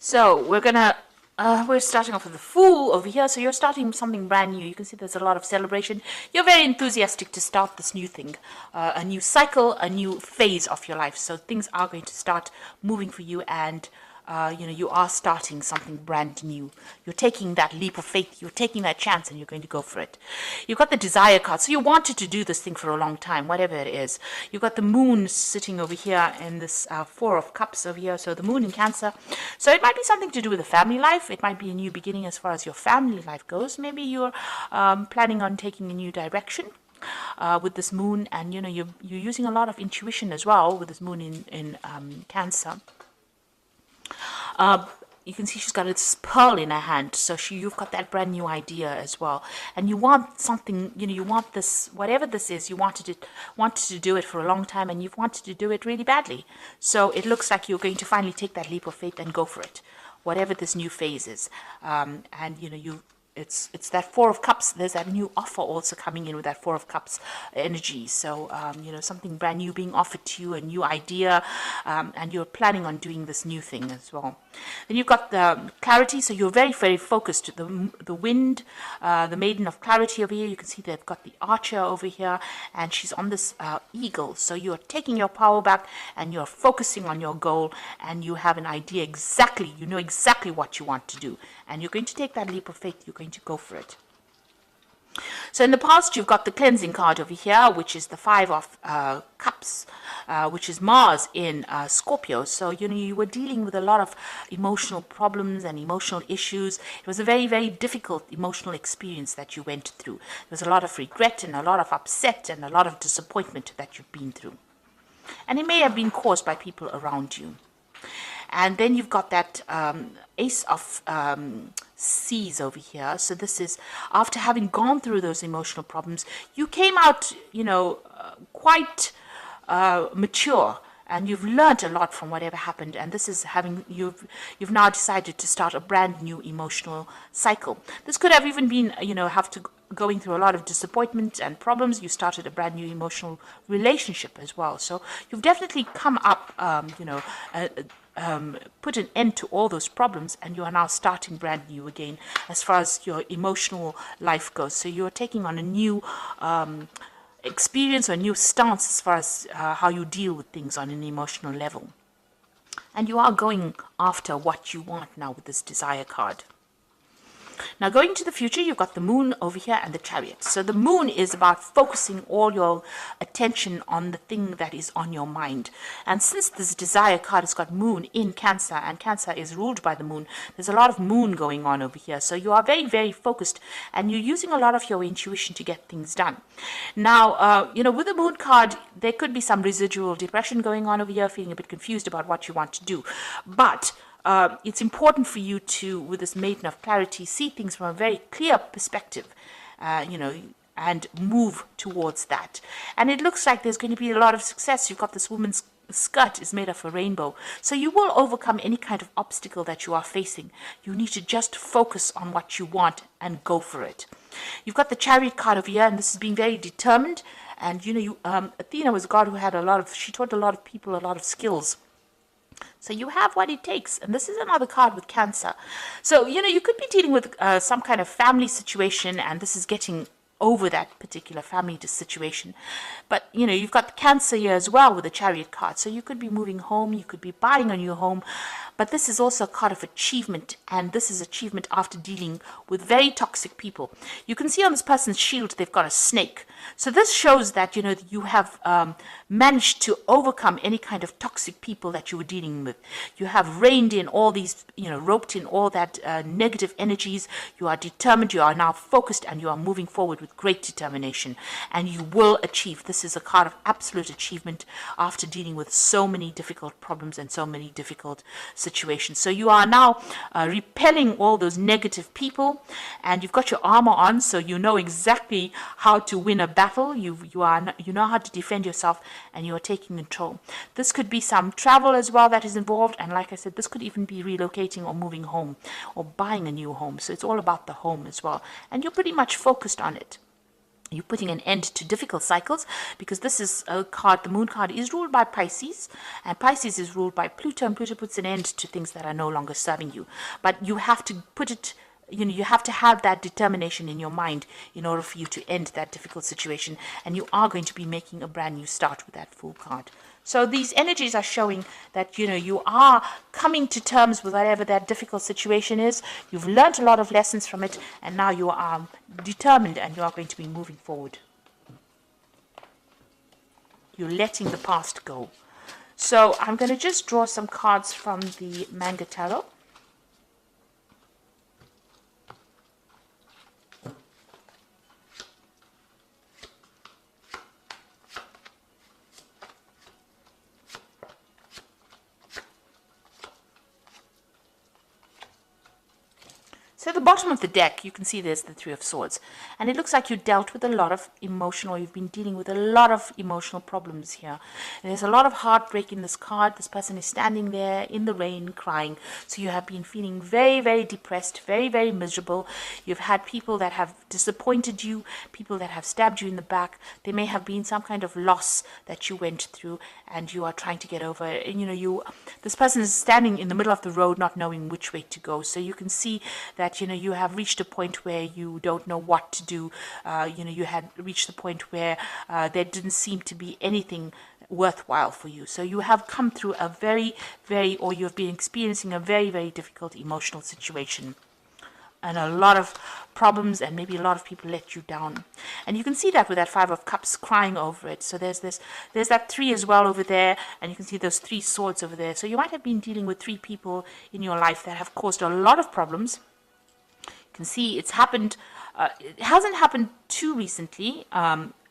So we're starting off with the Fool over here. So you're starting something brand new. You can see there's a lot of celebration. You're very enthusiastic to start this new thing, a new cycle, a new phase of your life. So things are going to start moving for you, and you are starting something brand new. You're taking that leap of faith. You're taking that chance, and you're going to go for it. You've got the Desire card. So you wanted to do this thing for a long time, whatever it is. You've got the Moon sitting over here in this Four of Cups over here. So the Moon in Cancer. So it might be something to do with the family life. It might be a new beginning as far as your family life goes. Maybe you're planning on taking a new direction. With this Moon, and you're using a lot of intuition as well with this Moon in Cancer. You can see she's got this pearl in her hand, so you've got that brand new idea as well, and you want something. You want this, whatever this is. You wanted to do it for a long time, and you've wanted to do it really badly. So it looks like you're going to finally take that leap of faith and go for it, whatever this new phase is. It's that Four of Cups. There's that new offer also coming in with that Four of Cups energy. So, something brand new being offered to you, a new idea, and you're planning on doing this new thing as well. Then you've got the Clarity. So you're very, very focused. The Wind, the Maiden of Clarity over here. You can see they've got the Archer over here, and she's on this Eagle. So you're taking your power back, and you're focusing on your goal, and you have an idea exactly. You know exactly what you want to do, and you're going to take that leap of faith. You're going to go for it. So in the past, you've got the Cleansing card over here, which is the Five of Cups, which is Mars in Scorpio. So you were dealing with a lot of emotional problems and emotional issues. It was a very, very difficult emotional experience that you went through. There was a lot of regret and a lot of upset and a lot of disappointment that you've been through, and it may have been caused by people around you. And then you've got that Ace of Seas over here. So this is after having gone through those emotional problems, you came out, quite mature, and you've learned a lot from whatever happened. And this is you've now decided to start a brand new emotional cycle. This could have even been, going through a lot of disappointment and problems. You started a brand new emotional relationship as well. So you've definitely come up, put an end to all those problems, and you are now starting brand new again as far as your emotional life goes. So you're taking on a new experience or a new stance as far as how you deal with things on an emotional level. And you are going after what you want now with this Desire card. Now, going to the future, you've got the Moon over here and the Chariot. So the Moon is about focusing all your attention on the thing that is on your mind. And since this Desire card has got Moon in Cancer, and Cancer is ruled by the Moon, there's a lot of Moon going on over here. So you are very, very focused, and you're using a lot of your intuition to get things done. Now, with the Moon card, there could be some residual depression going on over here, feeling a bit confused about what you want to do. But it's important for you to, with this Maiden of Clarity, see things from a very clear perspective, and move towards that. And it looks like there's going to be a lot of success. You've got this woman's skirt is made of a rainbow. So you will overcome any kind of obstacle that you are facing. You need to just focus on what you want and go for it. You've got the Chariot card over here, and this is being very determined. And, Athena was a god who she taught a lot of people a lot of skills. So you have what it takes. And this is another card with Cancer. So, you could be dealing with some kind of family situation, and this is getting over that particular family situation. But, you've got the Cancer here as well with the Chariot card. So you could be moving home, you could be buying a new home. But this is also a card of achievement, and this is achievement after dealing with very toxic people. You can see on this person's shield, they've got a snake. So this shows that, you have managed to overcome any kind of toxic people that you were dealing with. You have reined in all these, roped in all that negative energies. You are determined, you are now focused, and you are moving forward with great determination. And you will achieve. This is a card of absolute achievement after dealing with so many difficult problems and so many difficult situations. So you are now repelling all those negative people, and you've got your armor on, so you know exactly how to win a battle. You know how to defend yourself, and you are taking control. This could be some travel as well that is involved, and like I said, this could even be relocating or moving home or buying a new home. So it's all about the home as well, and you're pretty much focused on it. You're putting an end to difficult cycles, because this is a card, the moon card is ruled by Pisces, and Pisces is ruled by Pluto, and Pluto puts an end to things that are no longer serving you. But you have to put it, you have to have that determination in your mind in order for you to end that difficult situation, and you are going to be making a brand new start with that Fool card. So these energies are showing that, you are coming to terms with whatever that difficult situation is. You've learned a lot of lessons from it, and now you are determined, and you are going to be moving forward. You're letting the past go. So I'm going to just draw some cards from the Manga Tarot. So at the bottom of the deck, you can see there's the Three of Swords. And it looks like you dealt with a lot of emotional, you've been dealing with a lot of emotional problems here. And there's a lot of heartbreak in this card. This person is standing there in the rain crying. So you have been feeling very, very depressed, very, very miserable. You've had people that have disappointed you, people that have stabbed you in the back. There may have been some kind of loss that you went through, and you are trying to get over it. And this person is standing in the middle of the road not knowing which way to go. So you can see that you have reached a point where you don't know what to do. You had reached the point where there didn't seem to be anything worthwhile for you. So you have come through a or you've been experiencing a very, very difficult emotional situation, and a lot of problems, and maybe a lot of people let you down. And you can see that with that Five of Cups crying over it. So there's that Three as well over there, and you can see those Three Swords over there. So you might have been dealing with three people in your life that have caused a lot of problems. You can see it's happened. It hasn't happened too recently.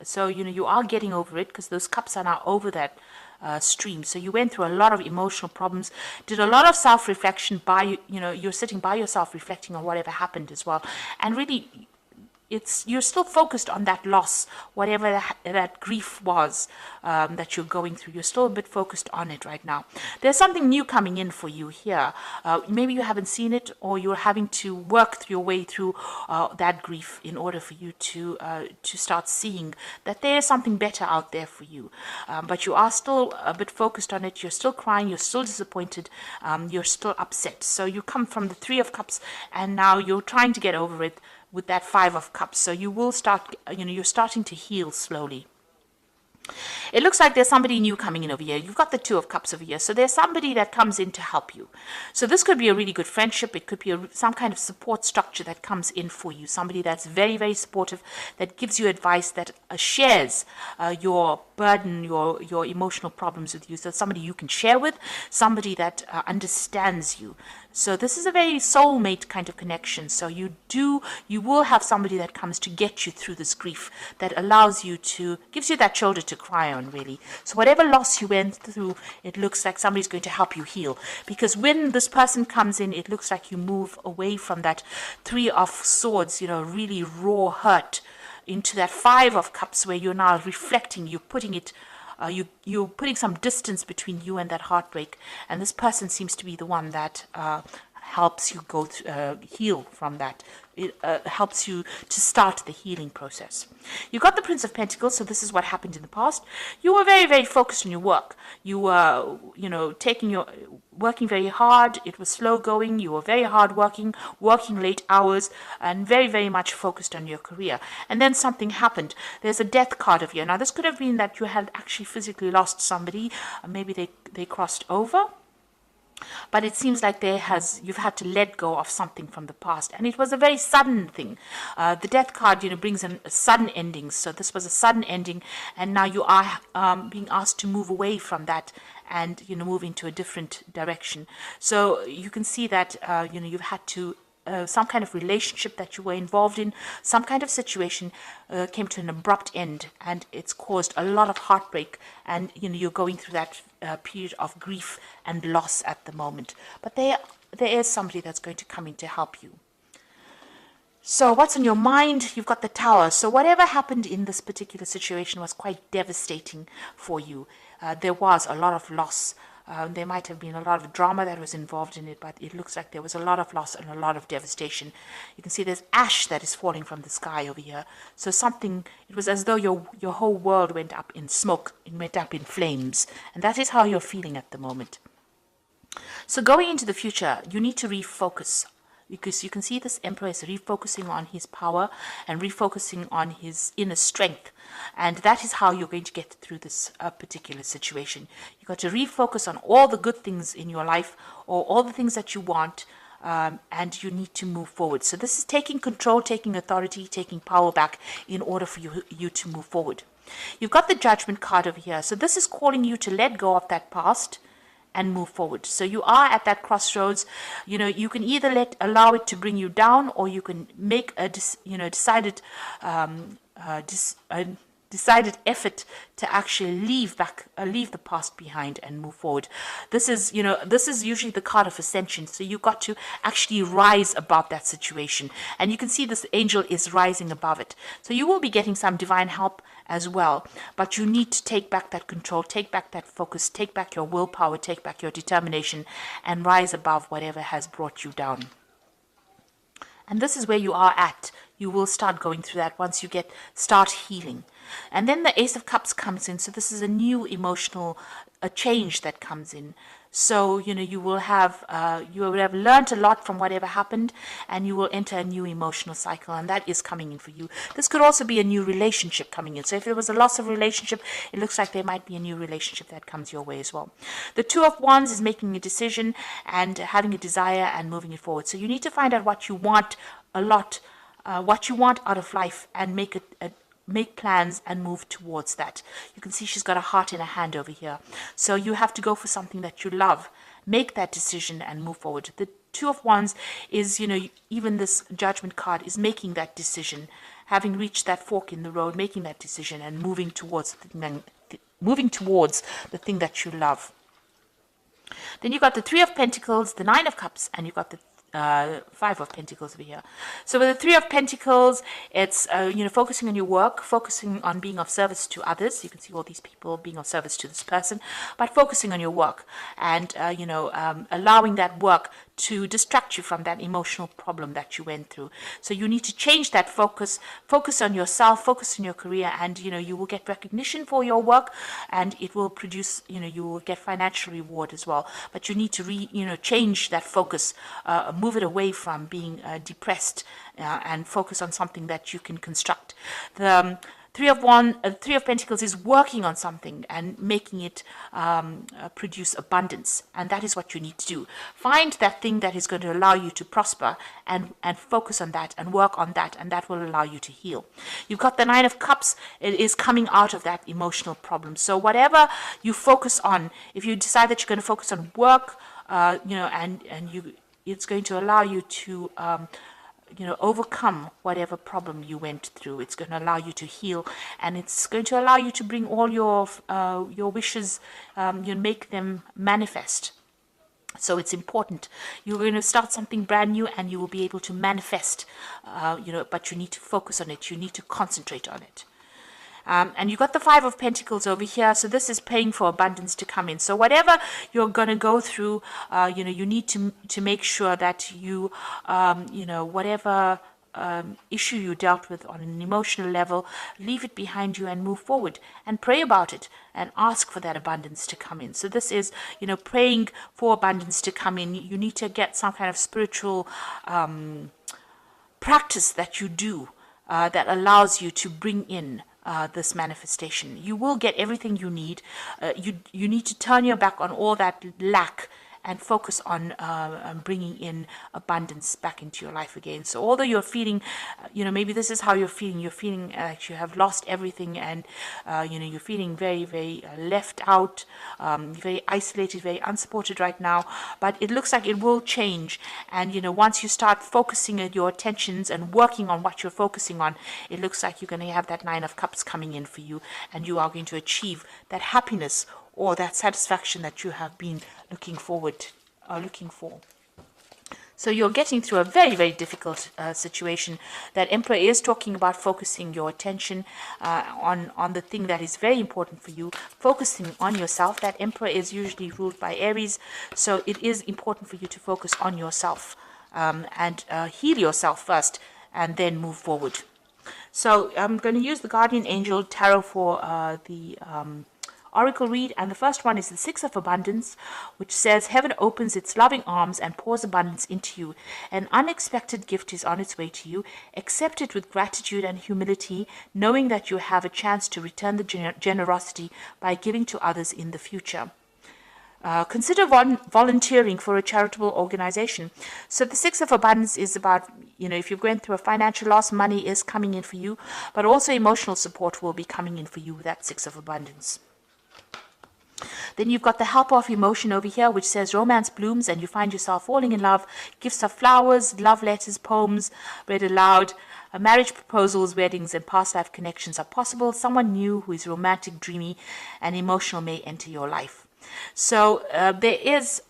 So you are getting over it, because those cups are now over that stream. So you went through a lot of emotional problems, did a lot of self-reflection you're sitting by yourself reflecting on whatever happened as well. And really, you're still focused on that loss, whatever that grief was that you're going through. You're still a bit focused on it right now. There's something new coming in for you here. Maybe you haven't seen it, or you're having to work your way through that grief in order for you to start seeing that there's something better out there for you. But you are still a bit focused on it. You're still crying. You're still disappointed. You're still upset. So you come from the Three of Cups, and now you're trying to get over it with that Five of Cups. So you will start, you're starting to heal slowly. It looks like there's somebody new coming in over here. You've got the Two of Cups over here. So there's somebody that comes in to help you. So this could be a really good friendship. It could be some kind of support structure that comes in for you. Somebody that's very, very supportive, that gives you advice, that shares your burden, your emotional problems with you. So somebody you can share with, somebody that understands you. So this is a very soulmate kind of connection. So you will have somebody that comes to get you through this grief, that allows you gives you that shoulder to cry on, really. So whatever loss you went through, it looks like somebody's going to help you heal. Because when this person comes in, it looks like you move away from that Three of Swords, really raw hurt, into that Five of Cups, where you're now reflecting, you're putting it you're putting some distance between you and that heartbreak, and this person seems to be the one that helps you heal from that. It helps you to start the healing process. You got the Prince of Pentacles, so this is what happened in the past. You were very, very focused on your work. You were, working very hard. It was slow going. You were very hard working late hours, and very, very much focused on your career. And then something happened. There's a Death card of you. Now, this could have been that you had actually physically lost somebody. Maybe they crossed over. But it seems like you've had to let go of something from the past, and it was a very sudden thing. The Death card, brings in a sudden ending. So this was a sudden ending, and now you are being asked to move away from that and move into a different direction. So you can see that you've had to. Some kind of relationship that you were involved in, some kind of situation came to an abrupt end, and it's caused a lot of heartbreak, and you're going through that period of grief and loss at the moment. But there is somebody that's going to come in to help you. So what's on your mind? You've got the Tower. So whatever happened in this particular situation was quite devastating for you. There was a lot of loss. There might have been a lot of drama that was involved in it, but it looks like there was a lot of loss and a lot of devastation. You can see there's ash that is falling from the sky over here. So something, it was as though your whole world went up in smoke, it went up in flames. And that is how you're feeling at the moment. So going into the future, you need to refocus, because you can see this emperor is refocusing on his power and refocusing on his inner strength. And that is how you're going to get through this particular situation. You've got to refocus on all the good things in your life, or all the things that you want, and you need to move forward. So this is taking control, taking authority, taking power back in order for you to move forward. You've got the Judgment card over here. So this is calling you to let go of that past and move forward. So you are at that crossroads. You can either allow it to bring you down, or you can make a decided effort to actually leave the past behind and move forward. This is usually the card of ascension. So you've got to actually rise above that situation. And you can see this angel is rising above it. So you will be getting some divine help as well. But you need to take back that control, take back that focus, take back your willpower, take back your determination, and rise above whatever has brought you down. And this is where you are at. You will start going through that once you start healing. And then the Ace of Cups comes in. So this is a new emotional change that comes in. So, you will have learned a lot from whatever happened, and you will enter a new emotional cycle, and that is coming in for you. This could also be a new relationship coming in. So if there was a loss of relationship, it looks like there might be a new relationship that comes your way as well. The Two of Wands is making a decision and having a desire and moving it forward. So you need to find out what you want what you want out of life, and make plans and move towards that. You can see she's got a heart in her hand over here. So you have to go for something that you love. Make that decision and move forward. The Two of Wands is, even this Judgment card is making that decision, having reached that fork in the road, making that decision and moving towards the thing that you love. Then you've got the Three of Pentacles, the Nine of Cups, and you've got the Five of Pentacles over here. So with the Three of Pentacles, it's focusing on your work, focusing on being of service to others. You can see all these people being of service to this person, but focusing on your work and allowing that work to distract you from that emotional problem that you went through. So you need to change that focus on yourself, focus on your career, and you will get recognition for your work, and it will produce, you will get financial reward as well. But you need to change that focus, move it away from being depressed, and focus on something that you can construct. The Three of Pentacles is working on something and making it produce abundance, and that is what you need to do. Find that thing that is going to allow you to prosper, and focus on that and work on that, and that will allow you to heal. You've got the Nine of Cups. It is coming out of that emotional problem. So whatever you focus on, if you decide that you're going to focus on work, it's going to allow you to overcome whatever problem you went through. It's going to allow you to heal, and it's going to allow you to bring all your wishes, make them manifest. So it's important. You're going to start something brand new, and you will be able to manifest, but you need to focus on it. You need to concentrate on it. And you've got the Five of Pentacles over here. So this is praying for abundance to come in. So whatever you're going to go through, you need to make sure that you, whatever issue you dealt with on an emotional level, leave it behind you and move forward and pray about it and ask for that abundance to come in. So this is, praying for abundance to come in. You need to get some kind of spiritual practice that you do that allows you to bring in this manifestation. You will get everything you need. You need to turn your back on all that lack and focus on bringing in abundance back into your life again. So although you're feeling, maybe this is how you're feeling like you have lost everything, and you're feeling very, very left out, very isolated, very unsupported right now, but it looks like it will change. And once you start focusing your attentions and working on what you're focusing on, it looks like you're going to have that Nine of Cups coming in for you, and you are going to achieve that happiness or that satisfaction that you have been looking for. So you're getting through a very, very difficult situation. That Emperor is talking about focusing your attention on the thing that is very important for you, focusing on yourself. That Emperor is usually ruled by Aries, so it is important for you to focus on yourself and heal yourself first and then move forward. So I'm going to use the Guardian Angel Tarot for the Oracle read, and the first one is the Six of Abundance, which says, heaven opens its loving arms and pours abundance into you. An unexpected gift is on its way to you. Accept it with gratitude and humility, knowing that you have a chance to return the generosity by giving to others in the future. Consider volunteering for a charitable organization. So the Six of Abundance is about, if you're going through a financial loss, money is coming in for you, but also emotional support will be coming in for you with that Six of Abundance. Then you've got the Helper of Emotion over here, which says romance blooms and you find yourself falling in love. Gifts of flowers, love letters, poems read aloud. Marriage proposals, weddings, and past life connections are possible. Someone new who is romantic, dreamy, and emotional may enter your life. So there is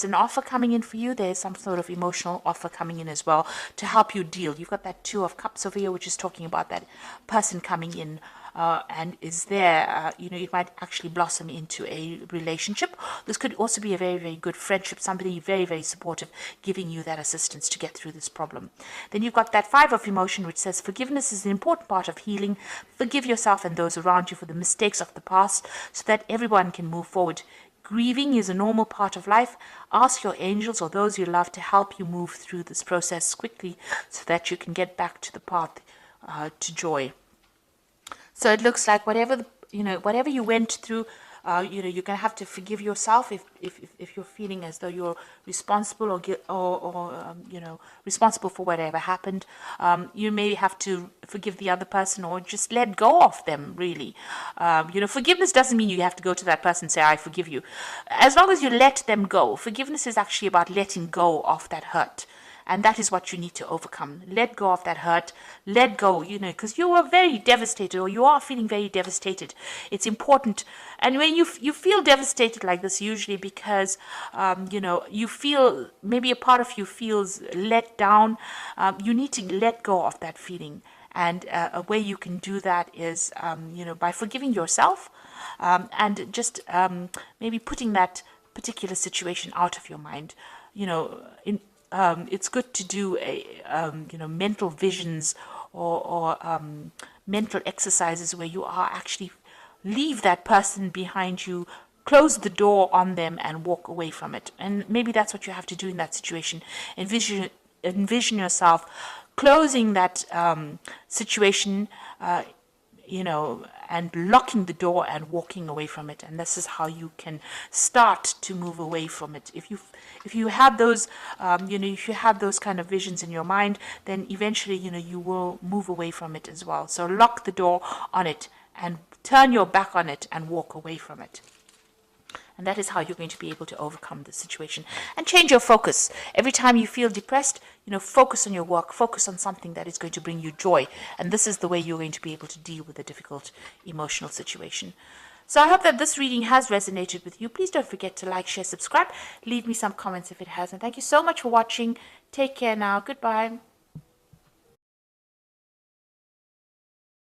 an offer coming in for you. There is some sort of emotional offer coming in as well to help you deal. You've got that Two of Cups over here, which is talking about that person coming in and is there. It might actually blossom into a relationship. This could also be a very, very good friendship, somebody very, very supportive, giving you that assistance to get through this problem. Then you've got that Five of Emotion, which says forgiveness is an important part of healing. Forgive yourself and those around you for the mistakes of the past so that everyone can move forward. Grieving is a normal part of life. Ask your angels or those you love to help you move through this process quickly so that you can get back to the path to joy. So it looks like whatever you went through, you're going to have to forgive yourself if you're feeling as though you're responsible or responsible for whatever happened. You may have to forgive the other person or just let go of them, really. Forgiveness doesn't mean you have to go to that person and say, I forgive you. As long as you let them go, forgiveness is actually about letting go of that hurt. And that is what you need to overcome. Let go of that hurt. Let go, because you were very devastated or you are feeling very devastated. It's important. And when you feel devastated like this, usually because, you feel, maybe a part of you feels let down, you need to let go of that feeling. And a way you can do that is, by forgiving yourself and just maybe putting that particular situation out of your mind. It's good to do mental visions or mental exercises where you are actually leave that person behind you, close the door on them and walk away from it. And maybe that's what you have to do in that situation. Envision yourself closing that situation, and locking the door and walking away from it. And this is how you can start to move away from it. If you have those, if you have those kind of visions in your mind, then eventually, you will move away from it as well. So lock the door on it and turn your back on it and walk away from it. And that is how you're going to be able to overcome the situation and change your focus. Every time you feel depressed, focus on your work, focus on something that is going to bring you joy. And this is the way you're going to be able to deal with a difficult emotional situation. So I hope that this reading has resonated with you. Please don't forget to like, share, subscribe. Leave me some comments if it has. And thank you so much for watching. Take care now. Goodbye.